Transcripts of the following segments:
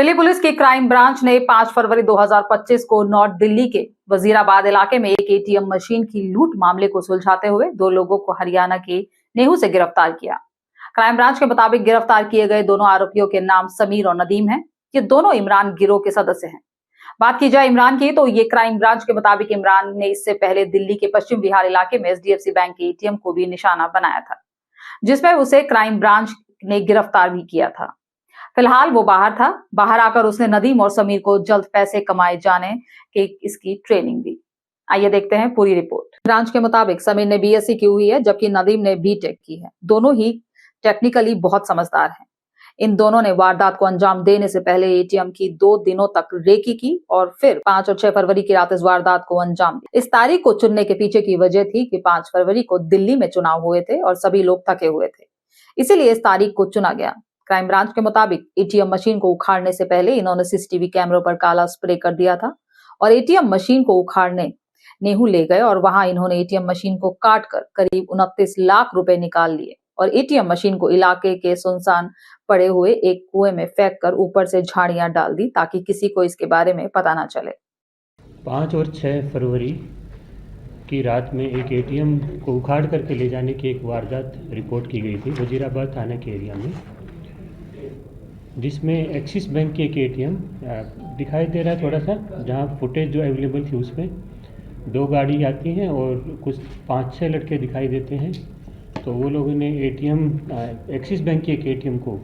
Delhi police की crime branch ने 5 फरवरी 2025 को नॉर्थ दिल्ली के वजीराबाद इलाके में एक एटीएम मशीन की लूट मामले को सुलझाते हुए 2 लोगों को हरियाणा के नेहू से गिरफ्तार किया। क्राइम ब्रांच के मुताबिक गिरफ्तार किए गए दोनों आरोपियों के नाम समीर और नदीम हैं। ये दोनों इमरान गिरोह के सदस्य हैं। बात की जाए इमरान की, तो ये क्राइम ब्रांच के मुताबिक इमरान ने इससे पहले दिल्ली के पश्चिम विहार इलाके में एचडीएफसी बैंक के एटीएम को भी निशाना बनाया था, जिसमें उसे क्राइम ब्रांच ने गिरफ्तार भी किया था। फिलहाल वो बाहर था। बाहर आकर उसने नदीम और समीर को जल्द पैसे कमाए जाने की इसकी ट्रेनिंग दी। आइए देखते हैं पूरी रिपोर्ट। ब्रांच के मुताबिक समीर ने बीएससी की हुई है, जबकि नदीम ने बीटेक की है। दोनों ही टेक्निकली बहुत समझदार हैं। इन दोनों ने वारदात को अंजाम देने से पहले एटीएम की 2 दिनों तक रेकी की और फिर 5 और 6 फरवरी की रात इस वारदात को अंजाम दिया। इस तारीख को चुनने के पीछे की वजह थी कि 5 फरवरी को दिल्ली में चुनाव हुए थे और सभी लोग थके हुए थे, इसीलिए इस तारीख को चुना गया। क्राइम ब्रांच के मुताबिक एटीएम मशीन को उखाड़ने से पहले इन्होंने सीसीटीवी कैमरों पर काला स्प्रे कर दिया था और एटीएम मशीन को उखाड़ने नेहू ले गए और वहां इन्होंने एटीएम मशीन को काट कर करीब 29 लाख रुपए निकाल लिए और एटीएम मशीन को इलाके के सुनसान पड़े हुए एक कुएं में फेंक कर ऊपर से झाड़ियां डाल दी ताकि किसी को इसके बारे में पता ना चले। 5 और 6 फरवरी की रात में एक एटीएम को उखाड़ करके ले जाने की एक वारदात रिपोर्ट की गई थी वजीराबाद थाना के एरिया में, जिसमें एक्सिस बैंक की एक एटीएम दिखाई दे रहा है थोड़ा सा, जहां फुटेज जो अवेलेबल थी उसमें 2 गाड़ी आती हैं और कुछ 5-6 लड़के दिखाई देते हैं। तो वो लोगों ने एटीएम एक्सिस बैंक की एक एटीएम को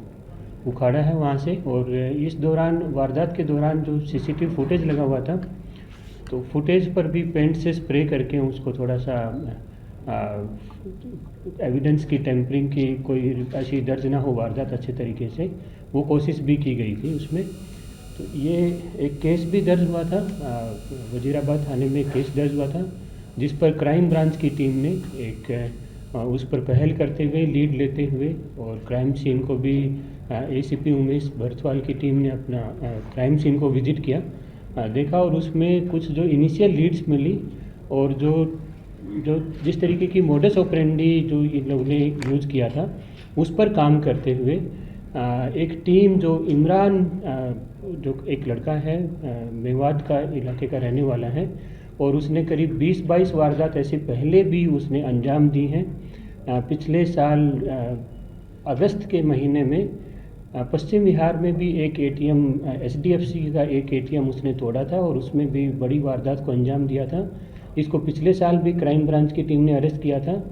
उखाड़ा है वहां से। और इस दौरान वारदात के दौरान जो सीसीटीवी फुटेज लगा हुआ था, तो फुटेज पर भी पेंट से स्प्रे करके उसको थोड़ा सा एविडेंस की टेम्परिंग की, कोई ऐसी दर्ज ना हो वारदात अच्छे तरीके से, वो कोशिश भी की गई थी उसमें। तो ये एक केस भी दर्ज हुआ था, वजीराबाद थाने में केस दर्ज हुआ था, जिस पर क्राइम ब्रांच की टीम ने उस पर पहल करते हुए, लीड लेते हुए और क्राइम सीन को भी एसीपी उमेश भरथवाल की टीम ने अपना क्राइम सीन को विजिट किया, देखा और उसमें कुछ जो इनिशियल लीड्स मिली और जो जिस तरीके की मोडस ऑपरेंडी जो इन लोगों ने यूज़ किया था उस पर काम करते हुए एक टीम जो इमरान जो एक लड़का है मेवात का इलाके का रहने वाला है और उसने करीब 20-22 वारदात ऐसे पहले भी उसने अंजाम दी हैं। पिछले साल अगस्त के महीने में पश्चिम बिहार में भी एक एटीएम एचडीएफसी का एक एटीएम उसने तोड़ा था और उसमें भी बड़ी वारदात को अंजाम दिया था। इसको पिछले साल भी क्राइम ब्रांच की टीम ने अरेस्ट किया था।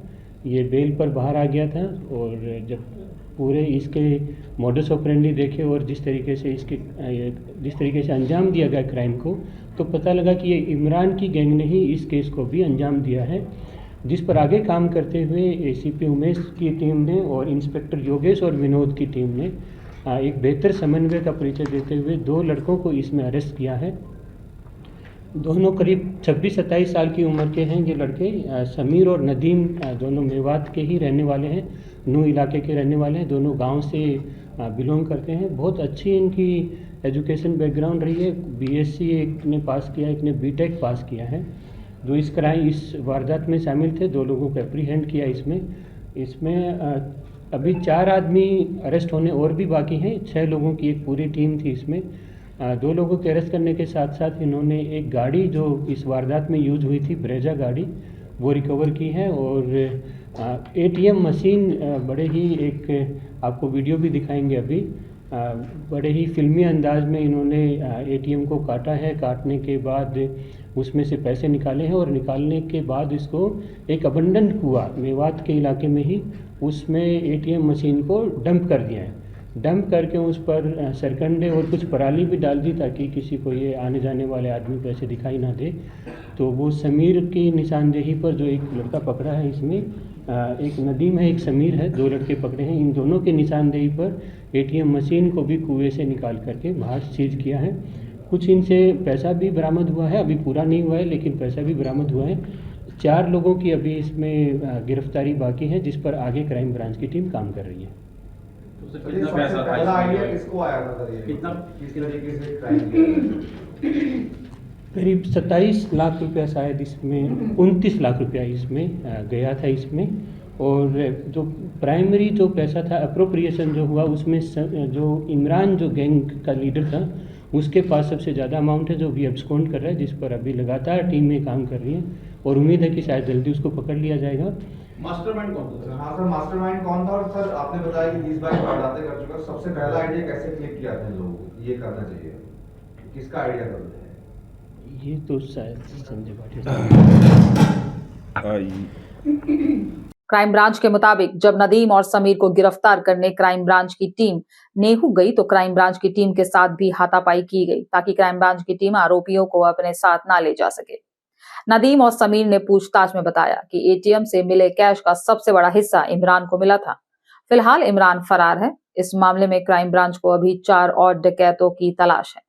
ये बेल पर बाहर आ गया था और जब पूरे इसके मोडस ऑपरेंडी देखे और जिस तरीके से अंजाम दिया गया क्राइम को, तो पता लगा कि ये इमरान की गैंग ने ही इस केस को भी अंजाम दिया है, जिस पर आगे काम करते हुए एसीपी उमेश की टीम ने और इंस्पेक्टर योगेश और विनोद की टीम ने एक बेहतर समन्वय का परिचय देते हुए 2 लड़कों को इसमें अरेस्ट किया है। दोनों करीब 26-27 साल की उम्र के हैं ये लड़के। समीर और नदीम दोनों मेवात के ही रहने वाले हैं, नू इलाके के रहने वाले हैं, दोनों गांव से बिलोंग करते हैं। बहुत अच्छी इनकी एजुकेशन बैकग्राउंड रही है। बीएससी एक ने पास किया, एक ने बीटेक पास किया है। जो इस वारदात में शामिल थे 2 लोगों को एप्रीहेंड किया इसमें अभी 4 आदमी अरेस्ट होने और भी बाकी हैं। 6 लोगों की एक पूरी टीम थी इसमें। 2 लोगों के अरेस्ट करने के साथ साथ इन्होंने एक गाड़ी जो इस वारदात में यूज हुई थी, ब्रेजा गाड़ी, वो रिकवर की है और एटीएम मशीन बड़े ही एक आपको वीडियो भी दिखाएंगे अभी, बड़े ही फिल्मी अंदाज में इन्होंने एटीएम को काटा है। काटने के बाद उसमें से पैसे निकाले हैं और निकालने के बाद इसको एक अबंडन कुआं मेवात के इलाके में ही उसमें एटीएम मशीन को डंप कर दिया है। डंप करके उस पर सरकंडे और कुछ पराली भी डाल दी ताकि किसी को ये आने जाने वाले आदमी को ऐसे दिखाई ना दे। तो वो समीर की निशानदेही पर जो एक लड़का पकड़ा है इसमें, एक नदीम है, एक समीर है, 2 लड़के पकड़े हैं। इन दोनों के निशानदेही पर एटीएम मशीन को भी कुएं से निकाल करके बाहर सीज किया है। कुछ इनसे पैसा भी बरामद हुआ है, अभी पूरा नहीं हुआ है लेकिन पैसा भी बरामद हुआ है। 4 लोगों की अभी इसमें गिरफ्तारी बाकी है, जिस पर आगे क्राइम ब्रांच की टीम काम कर रही है। तो कितना पैसा था, पहला आइडिया किसको आया था सर? ये कितना किस तरीके से क्राइम किया? करीब 27 लाख रुपया शायद इसमें, 29 लाख रुपया इसमें गया था इसमें। और जो प्राइमरी जो पैसा था अप्रोप्रिएशन जो हुआ उसमें जो इमरान जो गैंग का लीडर था उसके पास सबसे ज़्यादा अमाउंट है जो अभी एब्सकॉन्ड कर रहा है, जिस पर अभी लगातार टीमें काम कर रही हैं और उम्मीद है कि शायद जल्दी उसको पकड़ लिया जाएगा। मास्टरमाइंड कौन था? हाँ सर, मास्टरमाइंड कौन था? और सर आपने बताया कि 20 बार वारदातें कर चुका, सबसे पहला आइडिया कैसे क्लिक किया था लोगों को ये करना चाहिए, किसका आइडिया था? ये तो शायद संजय भाटिया। क्राइम ब्रांच के मुताबिक जब नदीम और समीर को गिरफ्तार करने क्राइम ब्रांच की टीम नेहू गई तो क्राइम ब्रांच की टीम के साथ भी हाथापाई की गई ताकि क्राइम ब्रांच की टीम आरोपियों को अपने साथ ना ले जा सके। नदीम और समीर ने पूछताछ में बताया कि एटीएम से मिले कैश का सबसे बड़ा हिस्सा इमरान को मिला था। फिलहाल इमरान फरार है। इस मामले में क्राइम ब्रांच को अभी 4 और डकैतों की तलाश है।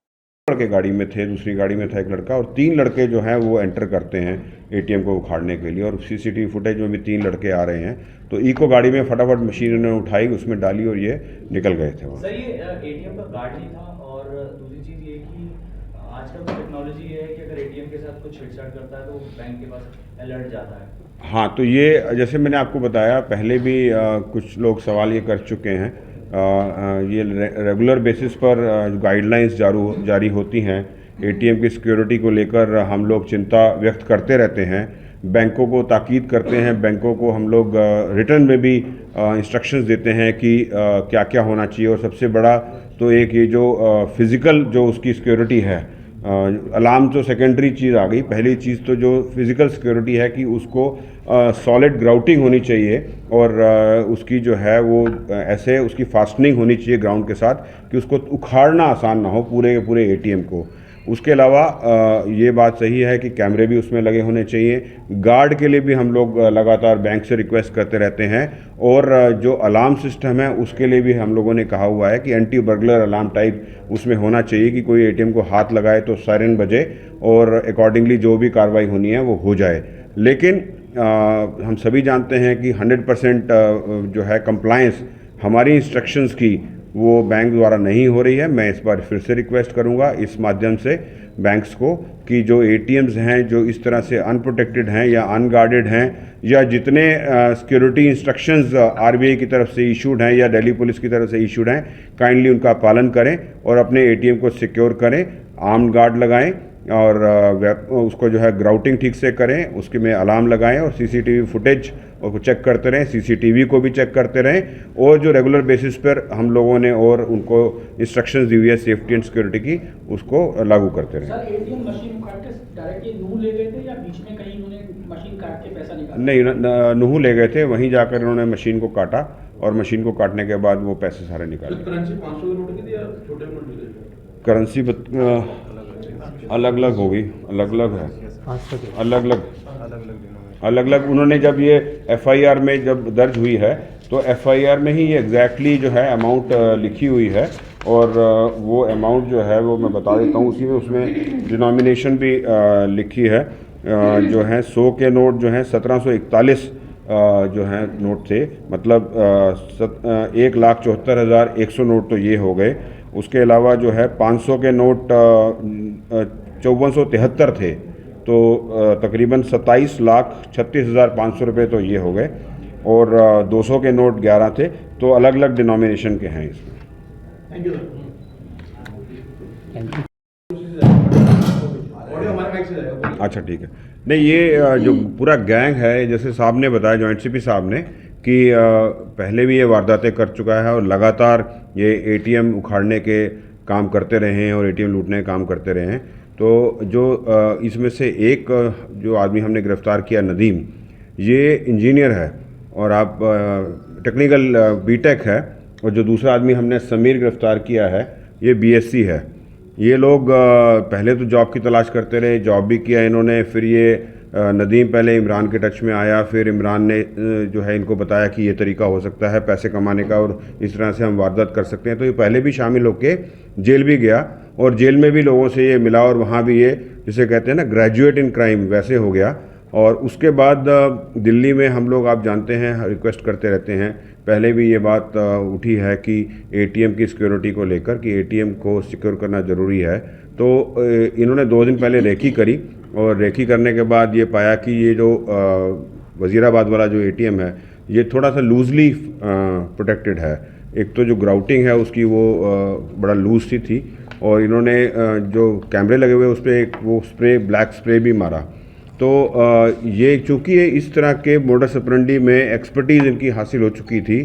लड़के गाड़ी में थे, दूसरी गाड़ी में था एक लड़का और 3 लड़के जो हैं वो एंटर करते हैं एटीएम को उखाड़ने के लिए और सीसीटीवी फुटेज में भी 3 लड़के आ रहे हैं। तो इको गाड़ी में फटाफट मशीन उन्होंने उठाई, उसमें डाली और ये निकल गए थे वहाँ। सर ये एटीएम का कार्ड नहीं था और दूसरी चीज़ ये कि आजकल तो टेक्नोलॉजी ये है कि अगर एटीएम के साथ कुछ छेड़छाड़ करता है तो बैंक के पास अलर्ट जाता है। हाँ, तो ये जैसे मैंने आपको बताया पहले भी कुछ लोग सवाल ये कर चुके हैं। ये रेगुलर बेसिस पर गाइडलाइंस जारी होती हैं एटीएम की सिक्योरिटी को लेकर, हम लोग चिंता व्यक्त करते रहते हैं, बैंकों को ताकीद करते हैं, बैंकों को हम लोग रिटर्न में भी इंस्ट्रक्शंस देते हैं कि क्या क्या होना चाहिए। और सबसे बड़ा तो एक ये जो फिज़िकल जो उसकी सिक्योरिटी है, अलार्म तो सेकेंडरी चीज़ आ गई, पहली चीज़ तो जो फिज़िकल सिक्योरिटी है कि उसको सॉलिड ग्राउटिंग होनी चाहिए और उसकी जो है वो ऐसे उसकी फास्टनिंग होनी चाहिए ग्राउंड के साथ कि उसको उखाड़ना आसान ना हो पूरे के पूरे एटीएम को। उसके अलावा ये बात सही है कि कैमरे भी उसमें लगे होने चाहिए। गार्ड के लिए भी हम लोग लगातार बैंक से रिक्वेस्ट करते रहते हैं और जो अलार्म सिस्टम है उसके लिए भी हम लोगों ने कहा हुआ है कि एंटी बर्गलर अलार्म टाइप उसमें होना चाहिए कि कोई एटीएम को हाथ लगाए तो सायरन बजे और अकॉर्डिंगली जो भी कार्रवाई होनी है वो हो जाए। लेकिन हम सभी जानते हैं कि 100% जो है कंप्लायंस हमारी इंस्ट्रक्शंस की वो बैंक द्वारा नहीं हो रही है। मैं इस बार फिर से रिक्वेस्ट करूंगा इस माध्यम से बैंक्स को कि जो एटीएम्स हैं जो इस तरह से अनप्रोटेक्टेड हैं या अनगार्डेड हैं या जितने सिक्योरिटी इंस्ट्रक्शंस आरबीआई की तरफ से इशूड हैं या दिल्ली पुलिस की तरफ से इशूड हैं, काइंडली उनका पालन करें और अपने एटीएम को सिक्योर करें, आर्म्ड गार्ड लगाएं और उसको जो है ग्राउटिंग ठीक से करें, उसके में अलार्म लगाएं और सीसीटीवी फुटेज को चेक करते रहें, सीसीटीवी को भी चेक करते रहें और जो रेगुलर बेसिस पर हम लोगों ने और उनको इंस्ट्रक्शंस दी हुई है सेफ्टी एंड सिक्योरिटी की उसको लागू करते रहें। सर एटीएम मशीन काट के डायरेक्टली नूह ले गए थे या बीच में कहीं उन्होंने मशीन काट के पैसा निकाला? नहीं, नूह ले गए थे, वहीं जाकर उन्होंने मशीन को काटा और मशीन को काटने के बाद वो पैसे सारे निकाले। करेंसी 500 के नोट की थी या छोटे नोट की थी? करेंसी अलग अलग होगी, अलग अलग है, अलग अलग उन्होंने जब ये एफआईआर में जब दर्ज हुई है तो एफआईआर में ही ये एग्जैक्टली जो है अमाउंट लिखी हुई है और वो अमाउंट जो है वो मैं बता देता हूँ, उसी में उसमें डिनोमिनेशन भी लिखी है। जो है 100 के नोट जो हैं 1741 जो हैं नोट थे, मतलब 1,74,100 नोट तो ये हो गए। उसके अलावा जो है 500 के नोट 5473 थे, तो तकरीबन 27,36,500 रुपये तो ये हो गए और 200 के नोट 11 थे, तो अलग अलग डिनोमिनेशन के हैं इसमें। Thank you. अच्छा ठीक है। नहीं, ये जो पूरा गैंग है, जैसे साहब ने बताया, जॉइंट सीपी साहब ने, कि पहले भी ये वारदातें कर चुका है और लगातार ये एटीएम उखाड़ने के काम करते रहे हैं और एटीएम लूटने के काम करते रहे हैं। तो जो इसमें से एक जो आदमी हमने गिरफ़्तार किया, नदीम, ये इंजीनियर है और आप टेक्निकल बीटेक है, और जो दूसरा आदमी हमने समीर गिरफ़्तार किया है ये बीएससी है। ये लोग पहले तो जॉब की तलाश करते रहे, जॉब भी किया इन्होंने, फिर ये नदीम पहले इमरान के टच में आया, फिर इमरान ने जो है इनको बताया कि ये तरीका हो सकता है पैसे कमाने का और इस तरह से हम वारदात कर सकते हैं। तो ये पहले भी शामिल होकर जेल भी गया और जेल में भी लोगों से ये मिला और वहाँ भी ये जिसे कहते हैं ना ग्रेजुएट इन क्राइम वैसे हो गया। और उसके बाद दिल्ली में हम लोग, आप जानते हैं, रिक्वेस्ट करते रहते हैं, पहले भी ये बात उठी है कि एटीएम की सिक्योरिटी को लेकर कि एटीएम को सिक्योर करना ज़रूरी है। तो इन्होंने 2 दिन पहले रेकी करी और रेकी करने के बाद ये पाया कि ये जो वज़ीराबाद वाला जो एटीएम है ये थोड़ा सा लूजली प्रोटेक्टेड है। एक तो जो ग्राउटिंग है उसकी वो बड़ा लूज सी थी, और इन्होंने जो कैमरे लगे हुए उस पर एक वो स्प्रे, ब्लैक स्प्रे भी मारा। तो ये चूँकि ये इस तरह के मोडस ऑपरेंडी में एक्सपर्टीज़ इनकी हासिल हो चुकी थी,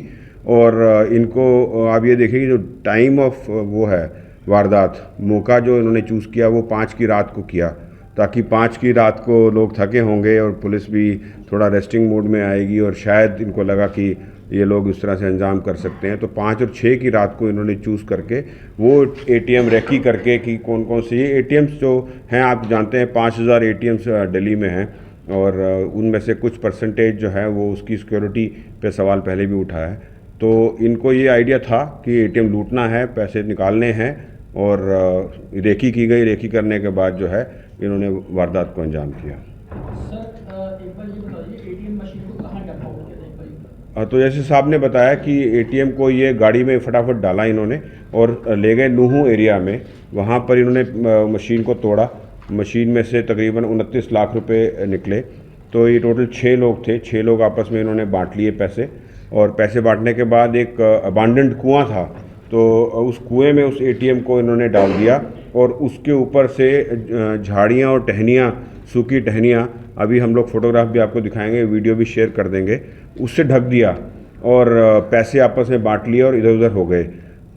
और इनको आप ये देखिए कि जो टाइम ऑफ वो है वारदात, मौका जो इन्होंने चूज़ किया वो 5 की रात को किया, ताकि 5 की रात को लोग थके होंगे और पुलिस भी थोड़ा रेस्टिंग मोड में आएगी, और शायद इनको लगा कि ये लोग इस तरह से अंजाम कर सकते हैं। तो 5 और 6 की रात को इन्होंने चूज़ करके वो एटीएम रेकी करके कि कौन कौन से ये एटीएम्स जो हैं, आप जानते हैं 5000 एटीएम्स दिल्ली में हैं, और उनमें से कुछ परसेंटेज जो है वो उसकी सिक्योरिटी पे सवाल पहले भी उठाया है। तो इनको ये आइडिया था कि एटीएम लूटना है, पैसे निकालने हैं, और रेकी की गई। रेकी करने के बाद जो है इन्होंने वारदात को अंजाम किया। सर एक बार ये बताइए एटीएम मशीन को कहाँ डंपा हो गया था एक बार? तो जैसे साहब ने बताया कि एटीएम को ये गाड़ी में फटाफट डाला इन्होंने और ले गए नूहू एरिया में। वहाँ पर इन्होंने मशीन को तोड़ा। मशीन में से तकरीबन 29 लाख रुपए निकले। तो ये टोटल 6 लोग थे। 6 लोग आपस में इन्होंने बांट लिए पैसे, और पैसे बांटने के बाद एक अबांडेंट कुआं था, तो उस कुएं में उस एटीएम को इन्होंने डाल दिया, और उसके ऊपर से झाड़ियाँ और टहनियाँ, सूखी टहनियाँ, अभी हम लोग फोटोग्राफ भी आपको दिखाएंगे, वीडियो भी शेयर कर देंगे, उससे ढक दिया, और पैसे आपस में बांट लिए और इधर उधर हो गए।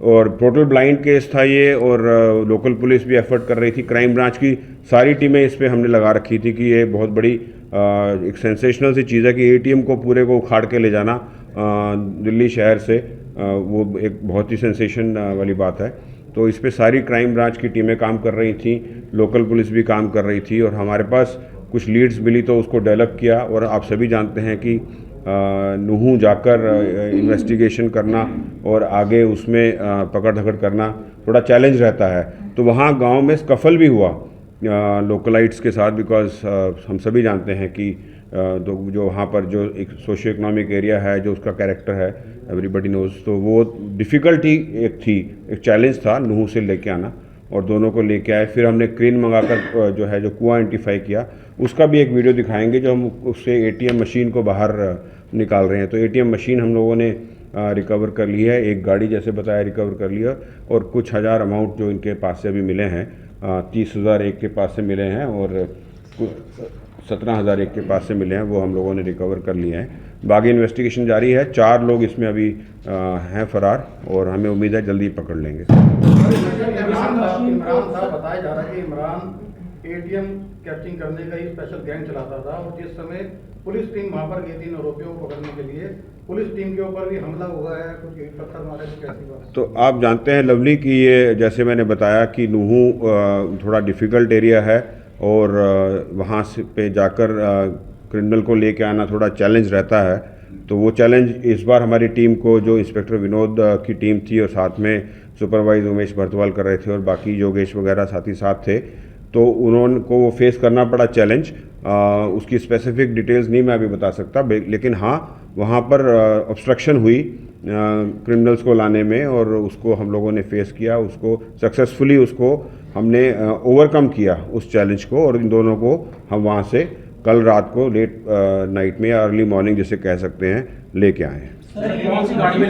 और टोटल ब्लाइंड केस था ये, और लोकल पुलिस भी एफर्ट कर रही थी। क्राइम ब्रांच की सारी टीमें इस पे हमने लगा रखी थी कि ये बहुत बड़ी एक सेंसेशनल सी चीज़ है कि एटीएम को पूरे को उखाड़ के ले जाना दिल्ली शहर से, वो एक बहुत ही सेंसेशन वाली बात है। तो इस पे सारी क्राइम ब्रांच की टीमें काम कर रही थी, लोकल पुलिस भी काम कर रही थी, और हमारे पास कुछ लीड्स मिली तो उसको डेवलप किया। और आप सभी जानते हैं कि नूहू जाकर इन्वेस्टिगेशन करना और आगे उसमें पकड़ धकड़ करना थोड़ा चैलेंज रहता है। तो वहाँ गांव में स्कफल भी हुआ लोकलाइट्स के साथ, बिकॉज हम सभी जानते हैं कि जो वहाँ पर जो एक सोशियो इकोनॉमिक एरिया है, जो उसका कैरेक्टर है, एवरीबडी नोज। तो वो डिफ़िकल्टी एक थी, एक चैलेंज था नूहू से लेके आना, और दोनों को लेके आए। फिर हमने क्रेन मंगाकर जो है जो कुआं आइडेंटिफाई किया, उसका भी एक वीडियो दिखाएंगे, जो हम उससे एटीएम मशीन को बाहर निकाल रहे हैं। तो एटीएम मशीन हम लोगों ने रिकवर कर ली है, एक गाड़ी जैसे बताया रिकवर कर लिया, और कुछ हज़ार अमाउंट जो इनके पास से अभी मिले हैं, 30,000 एक के पास से मिले हैं, और 17,000 एक के पास से मिले हैं, वो हम लोगों ने रिकवर कर लिए हैं। बाकी इन्वेस्टिगेशन जारी है। 4 लोग इसमें अभी हैं फरार, और हमें उम्मीद है जल्दी पकड़ लेंगे। इमरान था, बताया जा रहा है कि इमरान एटीएम कैप्चरिंग करने का ही स्पेशल गैंग चलाता था, और जिस समय पुलिस टीम वहां पर गई थी इन आरोपियों को पकड़ने के लिए, पुलिस टीम के ऊपर भी हमला हुआ है, कुछ पत्थर मारे, तो कैसी बात? तो आप जानते हैं लवली कि ये, जैसे मैंने बताया कि नूहू थोड़ा डिफ़िकल्ट एरिया है, और वहाँ से पे जाकर क्रिमिनल को लेके आना थोड़ा चैलेंज रहता है। तो वो चैलेंज इस बार हमारी टीम को, जो इंस्पेक्टर विनोद की टीम थी और साथ में सुपरवाइज उमेश भरतवाल कर रहे थे, और बाकी योगेश वगैरह साथी साथ थे, तो उन्होंने को वो फेस करना पड़ा चैलेंज। उसकी स्पेसिफिक डिटेल्स नहीं मैं अभी बता सकता, लेकिन हाँ वहाँ पर ऑब्स्ट्रक्शन हुई क्रिमिनल्स को लाने में, और उसको हम लोगों ने फेस किया, उसको सक्सेसफुली उसको हमने ओवरकम किया उस चैलेंज को, और इन दोनों को हम वहाँ से कल रात को लेट नाइट में या अर्ली मॉर्निंग जिसे कह सकते हैं लेके आए हैं।